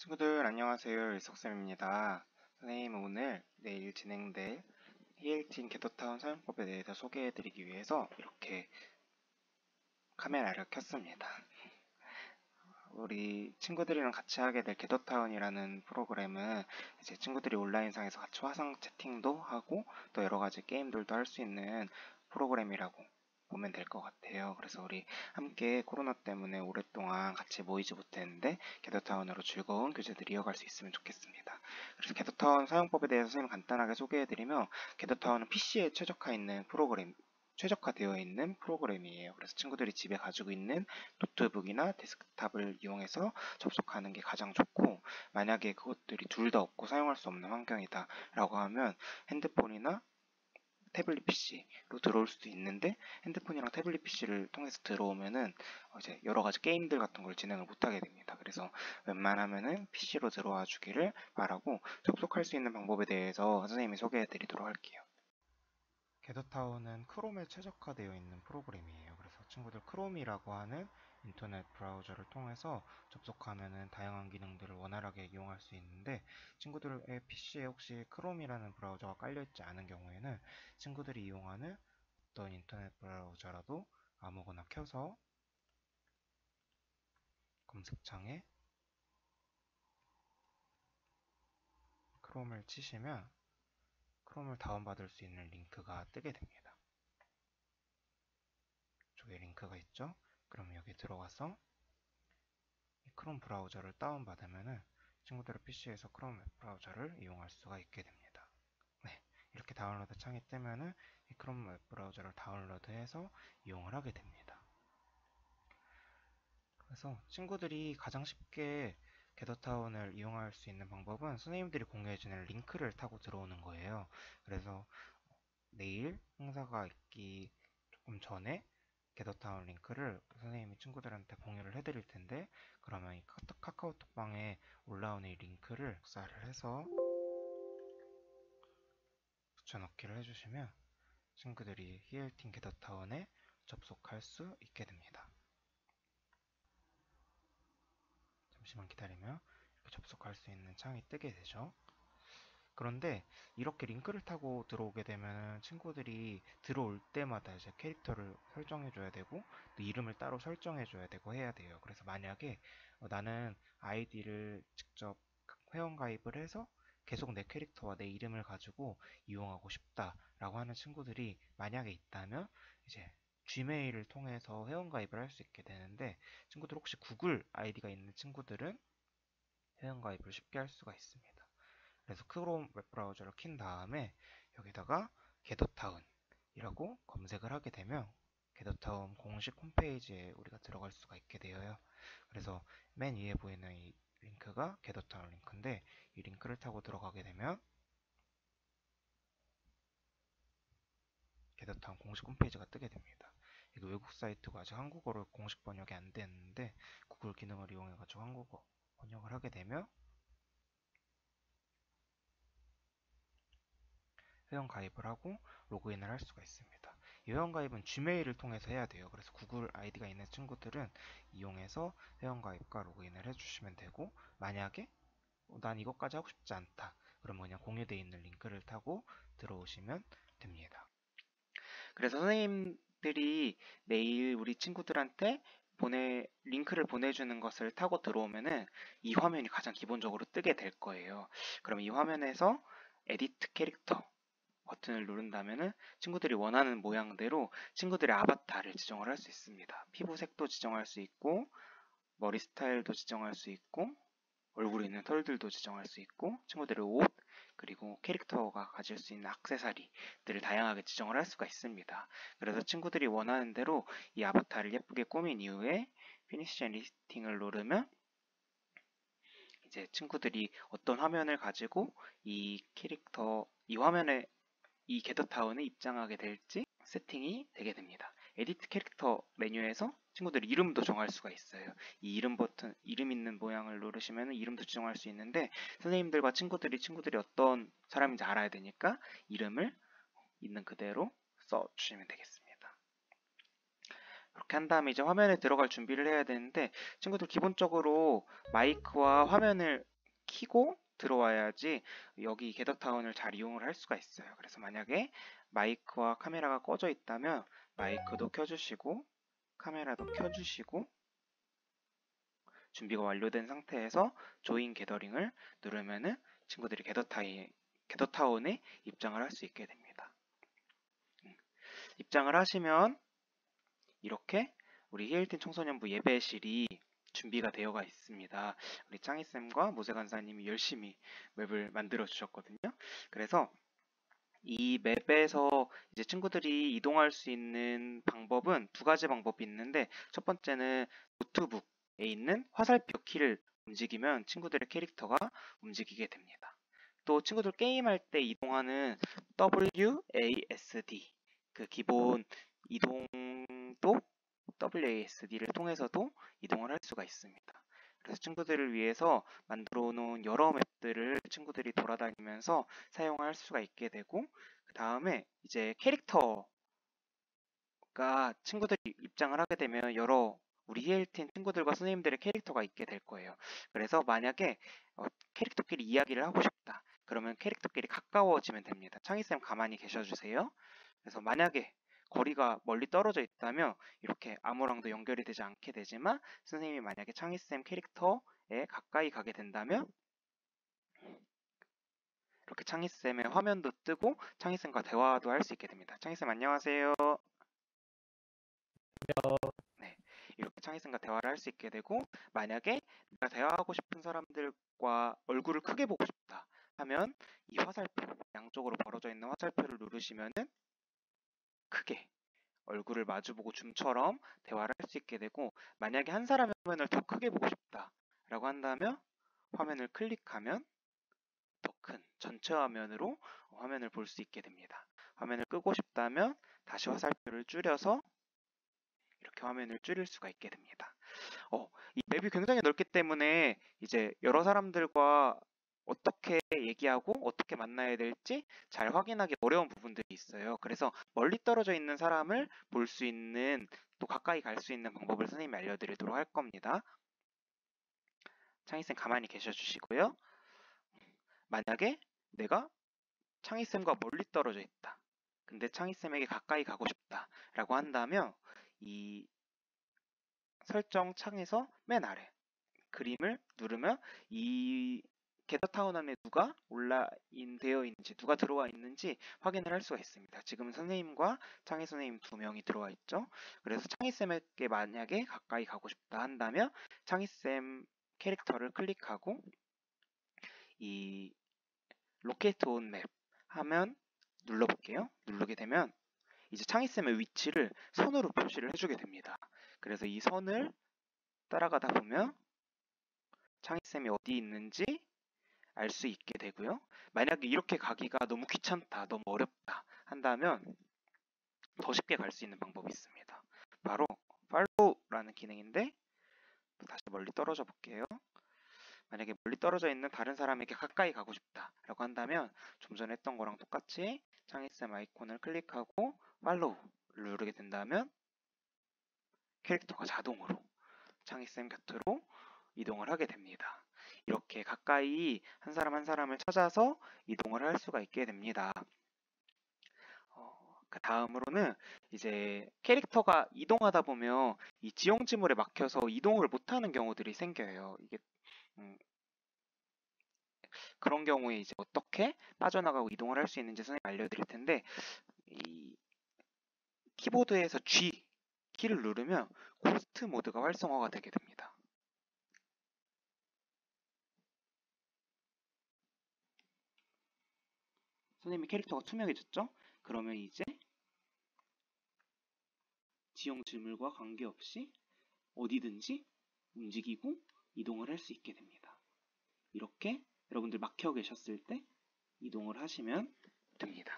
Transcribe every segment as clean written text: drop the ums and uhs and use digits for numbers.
친구들 안녕하세요. 일석쌤입니다. 선생님은 오늘 내일 진행될 ELT인 겟터타운 사용법에 대해서 소개해드리기 위해서 이렇게 카메라를 켰습니다. 우리 친구들이랑 같이 하게 될 겟터타운이라는 프로그램은 이제 친구들이 온라인상에서 같이 화상 채팅도 하고 또 여러가지 게임들도 할 수 있는 프로그램이라고 보면 될 것 같아요. 그래서 우리 함께 코로나 때문에 오랫동안 같이 모이지 못했는데 겟터타운으로 즐거운 교제들 이어갈 수 있으면 좋겠습니다. 그래서 겟터타운 사용법에 대해서 선생님 간단하게 소개해드리면 겟터타운은 PC에 최적화되어 있는 프로그램이에요. 그래서 친구들이 집에 가지고 있는 노트북이나 데스크탑을 이용해서 접속하는 게 가장 좋고, 만약에 그것들이 둘 다 없고 사용할 수 없는 환경이다 라고 하면 핸드폰이나 태블릿 PC로 들어올 수도 있는데, 핸드폰이랑 태블릿 PC를 통해서 들어오면은 이제 여러 가지 게임들 같은 걸 진행을 못하게 됩니다. 그래서 웬만하면은 PC로 들어와 주기를 바라고, 접속할 수 있는 방법에 대해서 선생님이 소개해 드리도록 할게요. 겟터타운은 크롬에 최적화되어 있는 프로그램이에요. 그래서 친구들 크롬이라고 하는 인터넷 브라우저를 통해서 접속하면은 다양한 기능들을 원활하게 이용할 수 있는데, 친구들의 PC에 혹시 크롬이라는 브라우저가 깔려있지 않은 경우에는 친구들이 이용하는 어떤 인터넷 브라우저라도 아무거나 켜서 검색창에 크롬을 치시면 크롬을 다운받을 수 있는 링크가 뜨게 됩니다. 이쪽에 링크가 있죠? 그럼 여기 들어가서 크롬 브라우저를 다운받으면 친구들의 PC에서 크롬 웹 브라우저를 이용할 수가 있게 됩니다. 네, 이렇게 다운로드 창이 뜨면은 이 크롬 웹 브라우저를 다운로드해서 이용을 하게 됩니다. 그래서 친구들이 가장 쉽게 겟터타운을 이용할 수 있는 방법은 선생님들이 공유해주는 링크를 타고 들어오는 거예요. 그래서 내일 행사가 있기 조금 전에 겟터타운 링크를 선생님이 친구들한테 공유를 해드릴 텐데, 그러면 이 카카오톡방에 올라오는 이 링크를 복사를 해서 붙여넣기를 해주시면 친구들이 히얼틴 겟터타운에 접속할 수 있게 됩니다. 잠시만 기다리면 이렇게 접속할 수 있는 창이 뜨게 되죠. 그런데 이렇게 링크를 타고 들어오게 되면 친구들이 들어올 때마다 이제 캐릭터를 설정해 줘야 되고, 또 이름을 따로 설정해 줘야 되고 해야 돼요. 그래서 만약에 나는 아이디를 직접 회원 가입을 해서 계속 내 캐릭터와 내 이름을 가지고 이용하고 싶다라고 하는 친구들이 만약에 있다면 이제 Gmail을 통해서 회원 가입을 할 수 있게 되는데, 친구들 혹시 구글 아이디가 있는 친구들은 회원 가입을 쉽게 할 수가 있습니다. 그래서 크롬 웹브라우저를 킨 다음에 여기다가 겟터타운이라고 검색을 하게 되면 겟터타운 공식 홈페이지에 우리가 들어갈 수가 있게 되어요. 그래서 맨 위에 보이는 이 링크가 겟터타운 링크인데, 이 링크를 타고 들어가게 되면 겟터타운 공식 홈페이지가 뜨게 됩니다. 이거 외국 사이트고 아직 한국어로 공식 번역이 안 됐는데, 구글 기능을 이용해가지고 한국어 번역을 하게 되면 회원 가입을 하고 로그인을 할 수가 있습니다. 이 회원 가입은 Gmail을 통해서 해야 돼요. 그래서 구글 아이디가 있는 친구들은 이용해서 회원 가입과 로그인을 해주시면 되고, 만약에 난 이것까지 하고 싶지 않다, 그러면 그냥 공유되어 있는 링크를 타고 들어오시면 됩니다. 그래서 선생님들이 내일 우리 친구들한테 링크를 보내주는 것을 타고 들어오면은 이 화면이 가장 기본적으로 뜨게 될 거예요. 그럼 이 화면에서 에디트 캐릭터 버튼을 누른다면은 친구들이 원하는 모양대로 친구들의 아바타를 지정을 할 수 있습니다. 피부색도 지정할 수 있고, 머리 스타일도 지정할 수 있고, 얼굴에 있는 털들도 지정할 수 있고, 친구들의 옷, 그리고 캐릭터가 가질 수 있는 액세서리들을 다양하게 지정을 할 수가 있습니다. 그래서 친구들이 원하는 대로 이 아바타를 예쁘게 꾸민 이후에 피니시 앤 리스팅을 누르면 이제 친구들이 어떤 화면을 가지고 이 화면에 이 겟터타운에 입장하게 될지 세팅이 되게 됩니다. 에디트 캐릭터 메뉴에서 친구들 이름도 정할 수가 있어요. 이 이름 버튼, 이름 있는 모양을 누르시면 이름도 지정할 수 있는데, 선생님들과 친구들이 어떤 사람인지 알아야 되니까 이름을 있는 그대로 써주시면 되겠습니다. 이렇게 한 다음에 이제 화면에 들어갈 준비를 해야 되는데, 친구들 기본적으로 마이크와 화면을 키고 들어와야지 여기 게더타운을 잘 이용을 할 수가 있어요. 그래서 만약에 마이크와 카메라가 꺼져 있다면 마이크도 켜주시고 카메라도 켜주시고 준비가 완료된 상태에서 조인 게더링을 누르면은 친구들이 게더타운에 입장을 할 수 있게 됩니다. 입장을 하시면 이렇게 우리 히일틴 청소년부 예배실이 준비가 되어가 있습니다. 우리 창희쌤과 모세 간사님이 열심히 맵을 만들어 주셨거든요. 그래서 이 맵에서 이제 친구들이 이동할 수 있는 방법은 두 가지 방법이 있는데, 첫 번째는 노트북에 있는 화살표 키를 움직이면 친구들의 캐릭터가 움직이게 됩니다. 또 친구들 게임할 때 이동하는 WASD, 그 기본 이동도 WASD를 통해서도 이동을 할 수가 있습니다. 그래서 친구들을 위해서 만들어 놓은 여러 맵들을 친구들이 돌아다니면서 사용할 수가 있게 되고, 그 다음에 이제 캐릭터가 친구들이 입장을 하게 되면 여러 우리 히엘틴 친구들과 선생님들의 캐릭터가 있게 될 거예요. 그래서 만약에 캐릭터끼리 이야기를 하고 싶다, 그러면 캐릭터끼리 가까워지면 됩니다. 창희쌤 가만히 계셔주세요. 그래서 만약에 거리가 멀리 떨어져 있다면 이렇게 아무랑도 연결이 되지 않게 되지만, 선생님이 만약에 창희쌤 캐릭터에 가까이 가게 된다면 이렇게 창희쌤의 화면도 뜨고 창희쌤과 대화도 할 수 있게 됩니다. 창희쌤 안녕하세요. 네, 이렇게 창희쌤과 대화를 할 수 있게 되고, 만약에 내가 대화하고 싶은 사람들과 얼굴을 크게 보고 싶다 하면 이 화살표, 양쪽으로 벌어져 있는 화살표를 누르시면은 크게 얼굴을 마주보고 줌처럼 대화를 할 수 있게 되고, 만약에 한 사람의 화면을 더 크게 보고 싶다 라고 한다면 화면을 클릭하면 더 큰 전체 화면으로 화면을 볼 수 있게 됩니다. 화면을 끄고 싶다면 다시 화살표를 줄여서 이렇게 화면을 줄일 수가 있게 됩니다. 이 맵이 굉장히 넓기 때문에 이제 여러 사람들과 어떻게 얘기하고 어떻게 만나야 될지 잘 확인하기 어려운 부분들이 있어요. 그래서 멀리 떨어져 있는 사람을 볼 수 있는, 또 가까이 갈 수 있는 방법을 선생님이 알려드리도록 할 겁니다. 창희쌤 가만히 계셔 주시고요. 만약에 내가 창희쌤과 멀리 떨어져 있다, 근데 창희쌤에게 가까이 가고 싶다 라고 한다면 이 설정 창에서 맨 아래 그림을 누르면 이 게더타운 안에 누가 온라인되어 있는지, 누가 들어와 있는지 확인을 할 수가 있습니다. 지금 선생님과 창희 선생님 두 명이 들어와 있죠. 그래서 창희쌤에게 만약에 가까이 가고 싶다 한다면 창희쌤 캐릭터를 클릭하고 이 로케이트 온 맵 하면 눌러볼게요. 누르게 되면 이제 창희쌤의 위치를 선으로 표시를 해주게 됩니다. 그래서 이 선을 따라가다 보면 창희쌤이 어디 있는지 알 수 있게 되고요. 만약에 이렇게 가기가 너무 귀찮다, 너무 어렵다 한다면 더 쉽게 갈 수 있는 방법이 있습니다. 바로 follow라는 기능인데, 다시 멀리 떨어져 볼게요. 만약에 멀리 떨어져 있는 다른 사람에게 가까이 가고 싶다 라고 한다면 좀 전에 했던 거랑 똑같이 창희쌤 아이콘을 클릭하고 follow를 누르게 된다면 캐릭터가 자동으로 창희쌤 곁으로 이동을 하게 됩니다. 이렇게 가까이 한 사람 한 사람을 찾아서 이동을 할 수가 있게 됩니다. 그 다음으로는 이제 캐릭터가 이동하다 보면 이 지형지물에 막혀서 이동을 못하는 경우들이 생겨요. 이게 그런 경우에 이제 어떻게 빠져나가고 이동을 할 수 있는지 선생님 알려드릴 텐데, 이 키보드에서 G 키를 누르면 고스트 모드가 활성화가 되게 됩니다. 선생님이 캐릭터가 투명해졌죠? 그러면 이제 지형 지물과 관계없이 어디든지 움직이고 이동을 할 수 있게 됩니다. 이렇게 여러분들 막혀 계셨을 때 이동을 하시면 됩니다.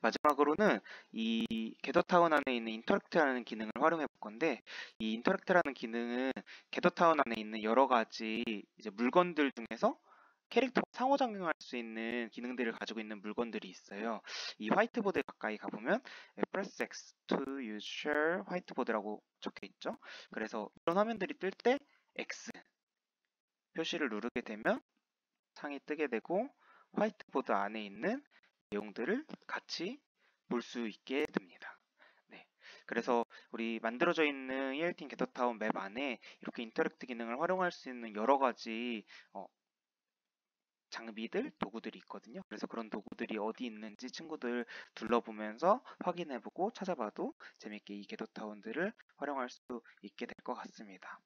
마지막으로는 이 게더타운 안에 있는 인터랙트라는 기능을 활용해 볼 건데, 이 인터랙트라는 기능은 게더타운 안에 있는 여러 가지 이제 물건들 중에서 캐릭터와 상호작용할 수 있는 기능들을 가지고 있는 물건들이 있어요. 이 화이트보드에 가까이 가보면 Press X to use share 화이트보드라고 적혀 있죠. 그래서 이런 화면들이 뜰 때 X 표시를 누르게 되면 창이 뜨게 되고 화이트보드 안에 있는 내용들을 같이 볼 수 있게 됩니다. 네, 그래서 우리 만들어져 있는 ELT인 게더타운 맵 안에 이렇게 인터랙트 기능을 활용할 수 있는 여러 가지 장비들, 도구들이 있거든요. 그래서 그런 도구들이 어디 있는지 친구들 둘러보면서 확인해보고 찾아봐도 재밌게 이 게더타운들을 활용할 수 있게 될 것 같습니다.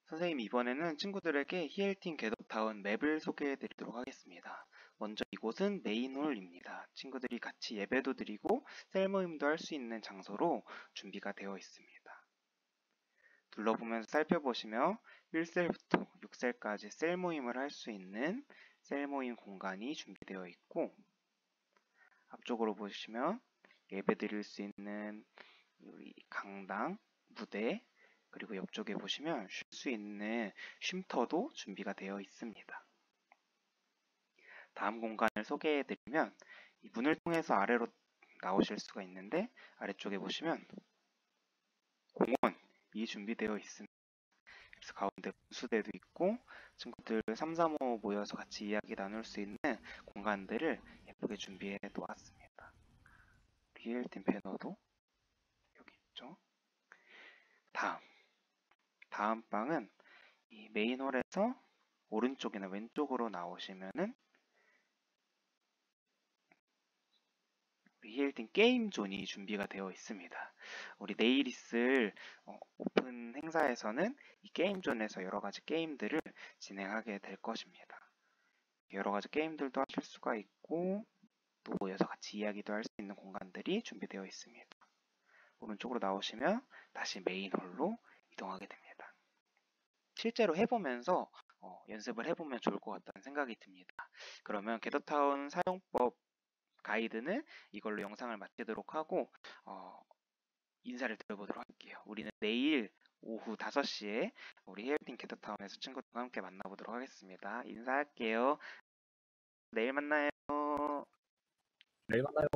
선생님 이번에는 친구들에게 히엘틴 게더타운 맵을 소개해 드리도록 하겠습니다. 먼저 이곳은 메인홀입니다. 친구들이 같이 예배도 드리고 셀 모임도 할 수 있는 장소로 준비가 되어 있습니다. 둘러보면서 살펴보시면 1셀부터 6셀까지 셀 모임을 할 수 있는 셀 모임 공간이 준비되어 있고, 앞쪽으로 보시면 예배 드릴 수 있는 우리 강당, 무대, 그리고 옆쪽에 보시면 쉴 수 있는 쉼터도 준비가 되어 있습니다. 다음 공간을 소개해 드리면 이 문을 통해서 아래로 나오실 수가 있는데, 아래쪽에 보시면 공원이 준비되어 있습니다. 그래서 가운데 분수대도 있고 친구들 3, 3, 5 모여서 같이 이야기 나눌 수 있는 공간들을 예쁘게 준비해 놓았습니다. 리얼팀 배너도 여기 있죠. 다음 방은 이 메인홀에서 오른쪽이나 왼쪽으로 나오시면은 히엘틴 게임 존이 준비가 되어 있습니다. 우리 내일 있을 오픈 행사에서는 이 게임 존에서 여러 가지 게임들을 진행하게 될 것입니다. 여러 가지 게임들도 하실 수가 있고 또 모여서 같이 이야기도 할 수 있는 공간들이 준비되어 있습니다. 오른쪽으로 나오시면 다시 메인홀로 이동하게 됩니다. 실제로 해보면서 연습을 해보면 좋을 것 같다는 생각이 듭니다. 그러면 게더타운 사용법 가이드는 이걸로 영상을 마치도록 하고 인사를 드려보도록 할게요. 우리는 내일 오후 5시에 우리 헤어핀 게더타운에서 친구들과 함께 만나보도록 하겠습니다. 인사할게요. 내일 만나요. 내일 만나요.